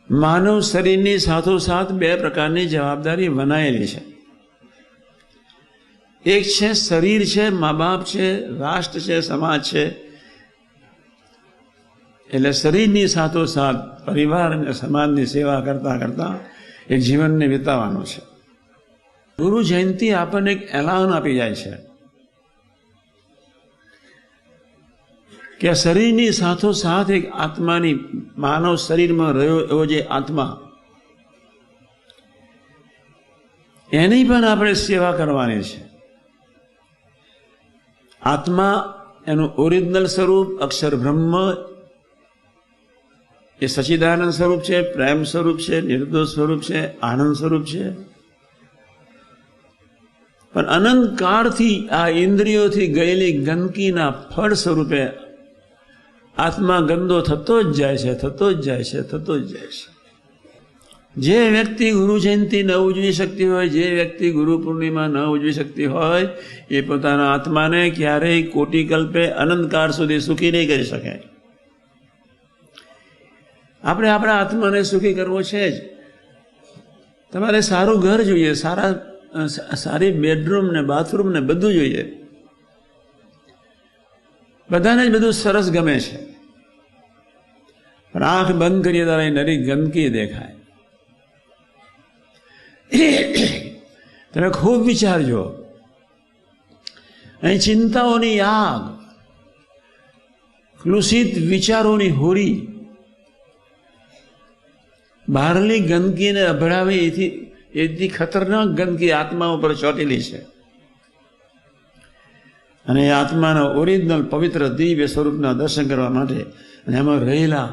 માનવ શરીરની સાથોસાથ બે પ્રકારની જવાબદારી બનાયેલી છે. એક છે શરીર છે, મા બાપ છે, રાષ્ટ્ર છે, સમાજ છે. એટલે શરીરની સાથોસાથ પરિવાર અને સમાજની સેવા કરતા કરતા એક જીવનને વિતાવવાનું છે. ગુરુ જયંતિ આપણને એક એલાન આપી જાય છે કે શરીરની સાથોસાથ એક આત્માની, માનવ શરીરમાં રહ્યો એવો જે આત્મા, એની પણ આપણે સેવા કરવાની છે. આત્મા એનું ઓરિજિનલ સ્વરૂપ અક્ષર બ્રહ્મ એ સચ્ચિદાનંદ સ્વરૂપ છે, પ્રેમ સ્વરૂપ છે, નિર્દોષ સ્વરૂપ છે, આનંદ સ્વરૂપ છે. પણ અનંત કાળથી આ ઇન્દ્રિયોથી ગયેલી ગંદકીના ફળ સ્વરૂપે આત્મા ગંદો થતો જ જાય છે, થતો જ જાય છે, થતો જ જાય છે. જે વ્યક્તિ ગુરુ જયંતિ ન ઉજવી શકતી હોય, જે વ્યક્તિ ગુરુ પૂર્ણિમા ન ઉજવી શકતી હોય, એ પોતાના આત્માને ક્યારેય કોટિકલ્પે અનંતકાળ સુધી સુખી નહીં કરી શકે. આપણે આપણા આત્માને સુખી કરવો છે જ. તમારે સારું ઘર જોઈએ, સારી બેડરૂમ ને બાથરૂમ ને બધું જોઈએ. બધાને જ બધું સરસ ગમે છે, પણ આંખ બંધ કરીએ ત્યારે નરી ગંદકી દેખાય. તમે ખૂબ વિચારજો. અહીં ચિંતાઓની આગ, કલુષિત વિચારોની હોરી, બહારની ગંદકીને અભડાવી એથી ખતરનાક ગંદકી આત્મા ઉપર ચોટેલી છે. અને એ આત્માના ઓરિજિનલ પવિત્ર દિવ્ય સ્વરૂપના દર્શન કરવા માટે અને એમાં રહેલા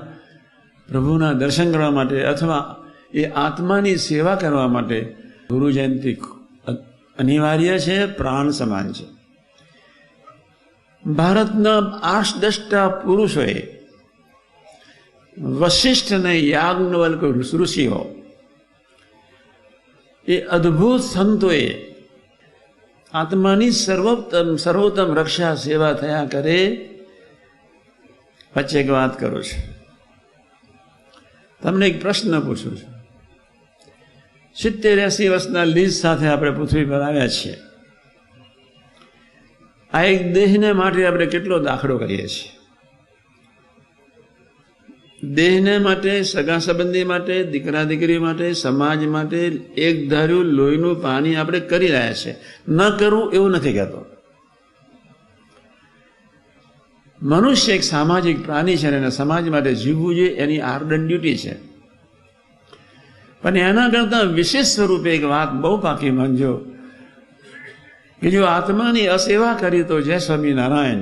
પ્રભુના દર્શન કરવા માટે અથવા એ આત્માની સેવા કરવા માટે ગુરુ જયંતિ અનિવાર્ય છે, પ્રાણ સમાન છે. ભારતના આઠ-દસટા પુરુષોએ, વશિષ્ઠ અને યાજ્ઞવલ્ક ઋષિઓ, એ અદ્ભુત સંતોએ આત્માની સર્વોત્તમ રક્ષા સેવા થયા કરે. વચ્ચે એક વાત કરું છું, તમને એક પ્રશ્ન પૂછું છું. 70-80 વર્ષના લીઝ સાથે આપણે પૃથ્વી પર આવ્યા છીએ. આ એક દેહને માટે આપણે કેટલો દાખલો કરીએ છીએ. દેહને માટે, સગા સંબંધી માટે, દીકરા દીકરી માટે, સમાજ માટે એક ધાર્યું લોહીનું પાણી આપણે કરી રહ્યા છે. ન કરવું એવું નથી કહેતો. મનુષ્ય એક સામાજિક પ્રાણી છે અને સમાજ માટે જીવવું જોઈએ, એની આર્ડન ડ્યુટી છે. પણ એના કરતાં વિશેષ સ્વરૂપે એક વાત બહુ પાકી માનજો કે જો આત્માની અસેવા કરી તો જય સ્વામિનારાયણ,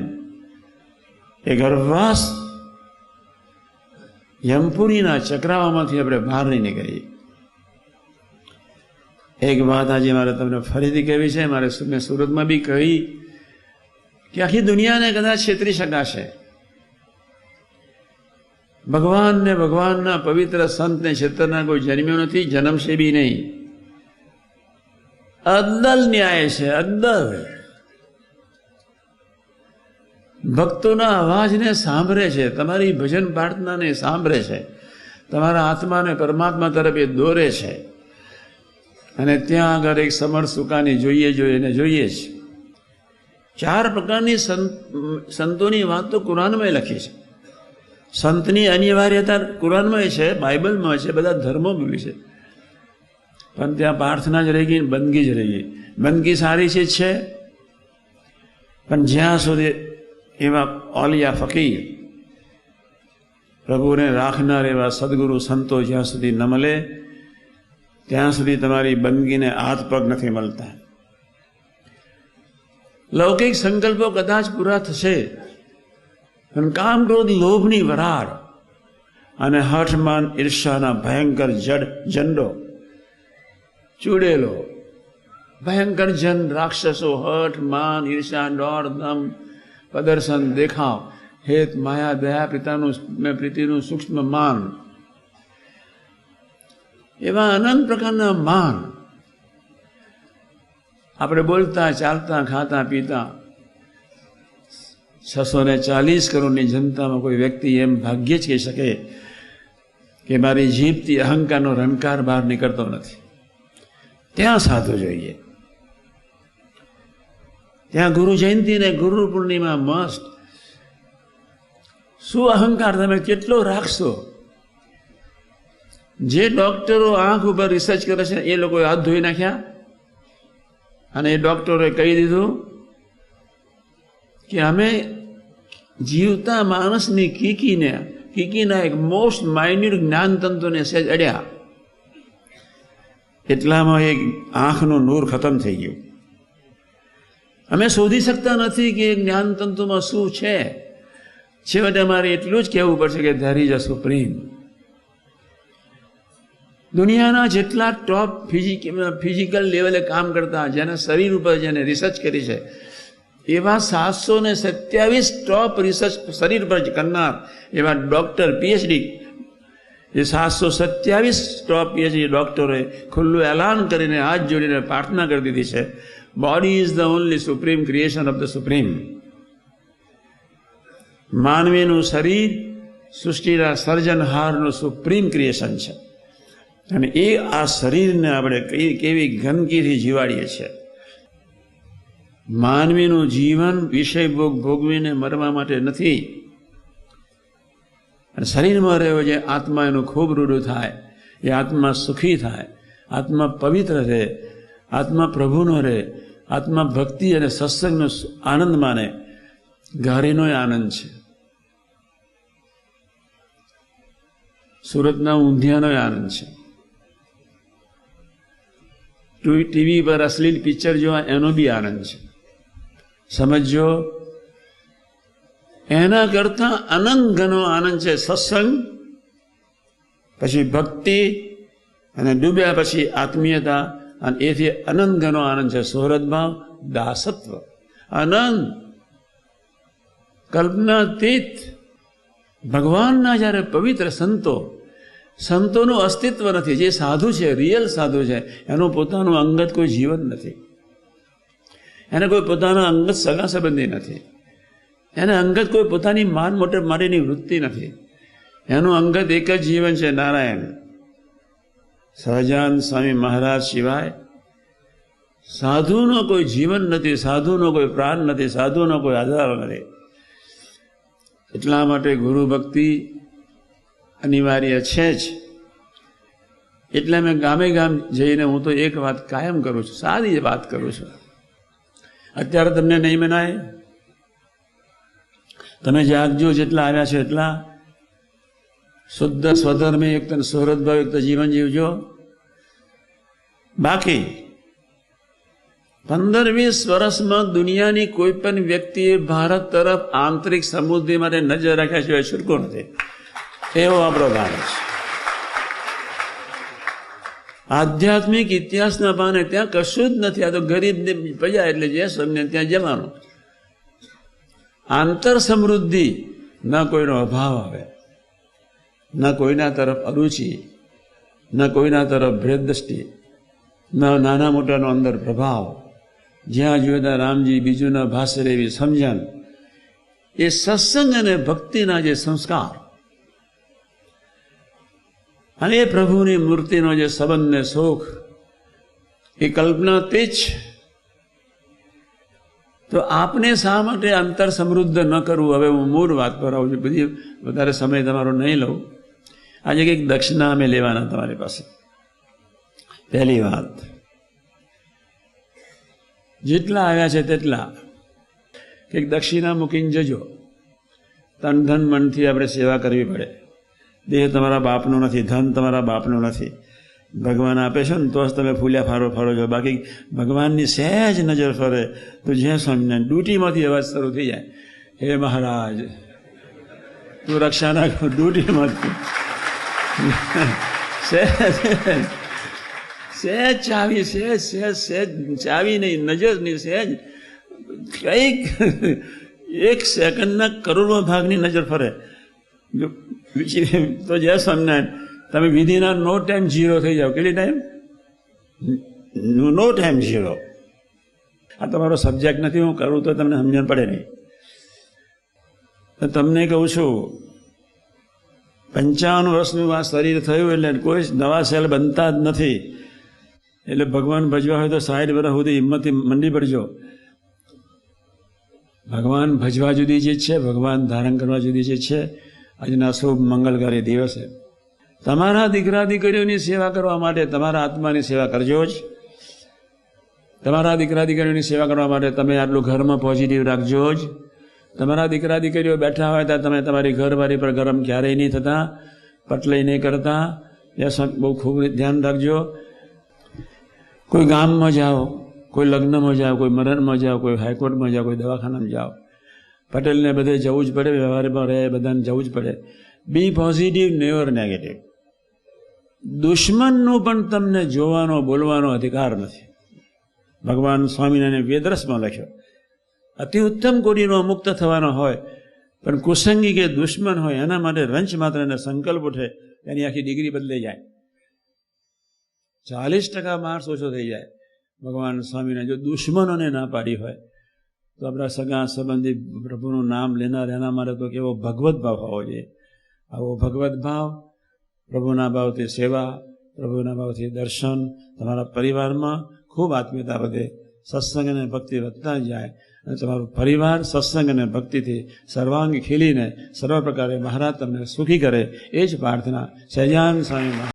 એ ગર્ભવાસ યમપુરીના ચક્રાવામાંથી આપણે બહાર નહીં નીકળીએ. એક વાત આજે મારે તમને ફરીથી કહેવી છે. મેં સુરતમાં બી કહી કે આખી દુનિયાને કદાચ છેતરી શકાશે, ભગવાનને, ભગવાનના પવિત્ર સંતને છેતરનાર કોઈ જન્મ્યો નથી, જન્મશે બી નહીં. અદ્દલ ન્યાય છે, અદ્દલ. ભક્તોના અવાજને સાંભળે છે, તમારી ભજન પ્રાર્થનાને સાંભળે છે, તમારા આત્માને પરમાત્મા તરફ એ દોરે છે. અને ત્યાં આગળ એક સમર્થ સુકાની જોઈએ જ. 4 પ્રકારની સંતોની વાત તો કુરાનમાં લખી છે. સંતની અનિવાર્યતા કુરાનમાં છે, બાઇબલમાં છે, બધા ધર્મોમાં બી છે. પણ ત્યાં પ્રાર્થના જ રહી ગઈ, બંદગી જ રહી ગઈ. બંદગી સારી ચીજ છે, પણ જ્યાં સુધી એવા ઓલિયા ફકીર, પ્રભુને રાખનાર એવા સદગુરુ સંતો જ્યાં સુધી ન મળે ત્યાં સુધી તમારી બંદગીને હાથ પગ નથી મળતા. લૌકિક સંકલ્પો કદાચ પૂરા થશે, પણ કામ, ક્રોધ, લોભની વરાળ અને હઠમાન ઈર્ષાના ભયંકર ઝંડો ચૂડેલો, ભયંકર જન રાક્ષસો, હઠ, માન, ઈર્ષા, દોડ, દમ, પ્રદર્શન, દેખાવ, હેત, માયા, દયા, પ્રીતિનું સૂક્ષ્મ માન, એવા અનંત પ્રકારના માન. આપણે બોલતા, ચાલતા, ખાતા, પીતા 640 કરોડની જનતામાં કોઈ વ્યક્તિ એમ ભાગ્યે જ કહી શકે કે મારી જીભથી અહંકારનો રણકાર બહાર નીકળતો નથી, ત્યાં સાધુ જોઈએ. ત્યાં ગુરુ જયંતિ ને ગુરુ પૂર્ણિમા મસ્ત. શું અહંકાર તમે કેટલો રાખશો? જે ડોક્ટરો આંખ ઉપર રિસર્ચ કરે છે એ લોકોએ હાથ ધોઈ નાખ્યા અને એ ડોક્ટરોએ કહી દીધું કે અમે જીવતા માણસની કીકીના એક મોસ્ટ માઇન્યુટ જ્ઞાનતંતુને સહેજ અડ્યા, એટલામાં એક આંખનું નૂર ખતમ થઈ ગયું. અમે શોધી શકતા નથી કે જ્ઞાનતંતુમાં શું છે. છેવટે અમારે એટલું જ કહેવું પડશે કે ધેર ઇઝ અ સુપ્રીમ. દુનિયાના જેટલા ટોપ ફિઝિકલ લેવલે કામ કરતા, જેના શરીર ઉપર જેને રિસર્ચ કરી છે, એવા 727 ટોપ રિસર્ચ શરીર પર કરનાર એવા ડોક્ટર પીએચડી, એ 727 ટોપ પીએચડી ડોક્ટરોએ ખુલ્લું એલાન કરીને હાથ જોડીને પ્રાર્થના કરી દીધી છે, body is the only supreme creation of the supreme. માનવીનું શરીર સૃષ્ટિના સર્જનહારનું સુપ્રીમ ક્રિએશન છે અને એ આ શરીરને આપણે કેવી ગંદકીથી જીવાડીએ છીએ. માનવીનું જીવન વિષય ભોગ ભોગવીને મરવા માટે નથી. અને શરીરમાં રહ્યો જે આત્મા એનું ખૂબ રૂડું થાય, એ આત્મા સુખી થાય, આત્મા પવિત્ર રહે, આત્મા પ્રભુનો રહે, આત્મા ભક્તિ અને સત્સંગનો આનંદ માને. ગારીનો આનંદ છે, સુરતના ઊંધિયાનો આનંદ છે, ટીવી પર અશ્લીલ પિક્ચર જોવા એનો બી આનંદ છે. સમજો, એના કરતા અનંત ઘણો આનંદ છે સત્સંગ, પછી ભક્તિ, અને ડૂબ્યા પછી આત્મીયતા, અને એથી અનંત ઘણો આનંદ છે સોહરદ ભાવ, દાસત્વ, આનંદ, કલ્પનાતીત. ભગવાનના જ્યારે પવિત્ર સંતોનું અસ્તિત્વ નથી. જે સાધુ છે, રિયલ સાધુ છે, એનું પોતાનું અંગત કોઈ જીવન નથી, એને કોઈ પોતાના અંગત સગા સંબંધી નથી, એને અંગત કોઈ પોતાની માન મોટપ માટેની વૃત્તિ નથી. એનું અંગત એક જ જીવન છે, નારાયણ. સહજાનંદ સ્વામી મહારાજ સિવાય સાધુનો કોઈ જીવન નથી, સાધુનો કોઈ પ્રાણ નથી, સાધુનો કોઈ આધાર નથી. એટલા માટે ગુરુ ભક્તિ અનિવાર્ય છે જ. એટલે મેં ગામે ગામ જઈને હું તો એક વાત કાયમ કરું છું, સારી વાત કરું છું. અત્યારે તમને નહીં મનાય, તમે જાગજો, જેટલા આવ્યા છે એટલા શુદ્ધ સ્વધર્મે યુક્ત સુહૃદભાવ યુક્ત જીવન જીવજો. બાકી 15-20 વર્ષમાં દુનિયાની કોઈ પણ વ્યક્તિએ ભારત તરફ આંતરિક સમૃદ્ધિ માટે નજર રાખ્યા સિવાય છૂટકો નથી. એવો આપણો ભારત છે. આધ્યાત્મિક ઇતિહાસના પાને ત્યાં કશું જ નથી. આ તો ગરીબ પ્રજા એટલે જે સમને ત્યાં જવાનું. આંતર સમૃદ્ધિ, ન કોઈનો અભાવ આવે, ન કોઈના તરફ અરુચિ, ન કોઈના તરફ ભેદ દ્રષ્ટિ, ન નાના મોટાનો અંદર પ્રભાવ. જ્યાં જોઈએ ત્યાં રામજી, બીજું ના ભાષે એવી સમજણ. એ સત્સંગ અને ભક્તિના જે સંસ્કાર અને એ પ્રભુની મૂર્તિનો જે સંબંધ ને સુખ, એ કલ્પના તે જ. તો આપને શા માટે અંતર સમૃદ્ધ ન કરવું? હવે હું મૂળ વાત પર આવું છું, બધી વધારે સમય તમારો નહીં લઉં. આજે કંઈક દક્ષિણા અમે લેવાના તમારી પાસે. પહેલી વાત, જેટલા આવ્યા છે તેટલા કંઈક દક્ષિણા મૂકીને જજો. તન ધન મનથી આપણે સેવા કરવી પડે. દેહ તમારા બાપનો નથી, ધન તમારા બાપનો નથી. ભગવાન આપે છે ને તો જ તમે ફૂલ્યા ફરો છો. બાકી ભગવાનની સહેજ નજર ફરે તો જ્યાં સ્વામિનારાયણ ડ્યુટીમાંથી અવાજ શરૂ થઈ જાય, હે મહારાજ તું રક્ષા ના કર, ડ્યુટીમાંથી સહેજ ચાવી, સહેજ ચાવી નહીં, નજર નહીં, સહેજ કંઈક 1 સેકન્ડના કરોડમાં ભાગની નજર ફરે તો જય સ્વામિનારાયણ. તમે વિધિના નો ટાઈમ 0 થઈ જાઓ. કેટલી ટાઈમ? નો ટાઈમ 0. આ તમારો સબ્જેક્ટ નથી, હું કરું તો તમને સમજણ પડે નહીં. તમને કહું છું, 55 વર્ષનું આ શરીર થયું એટલે કોઈ નવા સેલ બનતા જ નથી. એટલે ભગવાન ભજવા હોય તો 60 વર્ષ સુધી હિંમતથી મંડી પડજો. ભગવાન ભજવા જુદી ચીજ છે, ભગવાન ધારણ કરવા જુદી ચીજ છે. આજના શુભ મંગલકારી દિવસે તમારા દીકરા દીકરીઓની સેવા કરવા માટે તમારા આત્માની સેવા કરજો જ. તમારા દીકરા દીકરીઓની સેવા કરવા માટે તમે આટલું ઘરમાં પોઝિટિવ રાખજો જ. તમારા દીકરા દીકરીઓ બેઠા હોય ત્યાં તમે તમારી ઘરવાળી પર ગરમ ક્યારેય નહીં થતા, પટલાઈ નહીં કરતા. બહુ ખૂબ ધ્યાન રાખજો. કોઈ ગામમાં જાઓ, કોઈ લગ્નમાં જાઓ, કોઈ મરણમાં જાઓ, કોઈ હાઈકોર્ટમાં જાઓ, કોઈ દવાખાનામાં જાઓ, પટેલને બધે જવું જ પડે, વ્યવહારમાં રહે બધાને જવું જ પડે. B positive, never negative. દુશ્મનનું પણ તમને જોવાનો બોલવાનો અધિકાર નથી. ભગવાન સ્વામિનારાયણે વેદરસમાં લખ્યો, અતિ ઉત્તમ કોટીનો મુક્ત થવાનો હોય પણ કુસંગી કે દુશ્મન હોય એના માટે રંચ માત્ર એને સંકલ્પ ઉઠે એની આખી ડિગ્રી બદલાઈ જાય. 40% માર્ક્સ ઓછો થઈ જાય. ભગવાન સ્વામીને જો દુશ્મનોને ના પાડી હોય તો આપણા સગા સંબંધી પ્રભુનું નામ લેનાર એના માટે તો કેવો ભગવત ભાવ હોવો જોઈએ. આવો ભગવત ભાવ, પ્રભુના ભાવથી સેવા, પ્રભુના ભાવથી દર્શન, તમારા પરિવારમાં ખૂબ આત્મીયતા વધે, સત્સંગ અને ભક્તિ વધતા જાય અને તમારો પરિવાર સત્સંગ અને ભક્તિથી સર્વાંગ ખીલીને સર્વ પ્રકારે મહારાજ તમને સુખી કરે એ જ પ્રાર્થના સહજાનંદ સ્વામી